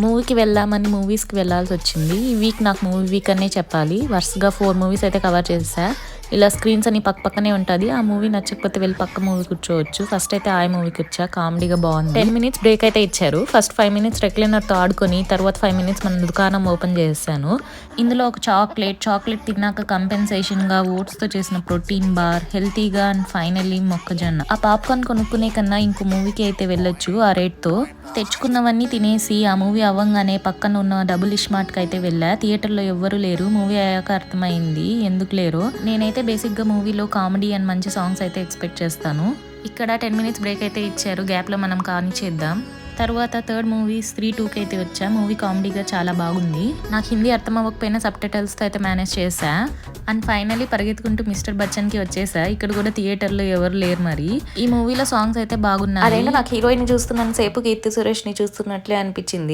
మూవీకి వెళ్దామని మూవీస్కి వెళ్ళాల్సి వచ్చింది. ఈ వీక్ నాకు మూవీ వీక్ అనే చెప్పాలి. వరుసగా 4 మూవీస్ అయితే కవర్ చేసా. ఇలా స్క్రీన్స్ అని పక్కనే ఉంటుంది. ఆ మూవీ నచ్చకపోతే వెళ్ళి పక్క మూవీ కూర్చోవచ్చు. ఫస్ట్ అయితే ఆ మూవీకి వచ్చా, కామెడీగా బాగుంది. 10 మినిట్స్ బ్రేక్ అయితే ఇచ్చారు. ఫస్ట్ 5 మినిట్స్ రెక్లైనర్తో ఆడుకొని తర్వాత 5 మినిట్స్ మన దుకాణం ఓపెన్ చేశాను. ఇందులో ఒక చాక్లెట్ తిన్నాక కంపెన్సేషన్గా ఓట్స్తో చేసిన ప్రోటీన్ బార్, హెల్తీగా అండ్ ఫైనల్లీ మొక్కజొన్న. ఆ పాప్కార్న్ కొనుక్కునే కన్నా ఇంకో మూవీకి అయితే వెళ్ళొచ్చు ఆ రేట్తో. తెచ్చుకున్నవన్నీ తినేసి ఆ మూవీ అవ్వంగానే పక్కన ఉన్న డబుల్ ఇష్మార్ట్కి అయితే వెళ్ళా. థియేటర్లో ఎవ్వరూ లేరు. మూవీ అయ్యాక అర్థమైంది ఎందుకు లేరు. నేనైతే బేసిక్గా మూవీలో కామెడీ అండ్ మంచి సాంగ్స్ అయితే ఎక్స్పెక్ట్ చేస్తాను. ఇక్కడ 10 మినిట్స్ బ్రేక్ అయితే ఇచ్చారు. గ్యాప్లో మనం కాని చేద్దాం. తర్వాత థర్డ్ మూవీ స్త్రీ 2కి అయితే వచ్చా. మూవీ కామెడీగా చాలా బాగుంది. నాకు హిందీ అర్థం అవ్వకపోయినా సబ్ టైటిల్స్తో అయితే మేనేజ్ చేశా. అండ్ ఫైనల్లీ పరిగెత్తుకుంటూ మిస్టర్ బచ్చన్కి వచ్చేసా. ఇక్కడ కూడా థియేటర్లో ఎవరు లేరు. మరి ఈ మూవీలో సాంగ్స్ అయితే బాగున్నాయి. అదేంటో నాకు హీరోయిన్ చూస్తున్నంత సేపు కీర్తి సురేష్ని చూస్తున్నట్లే అనిపించింది.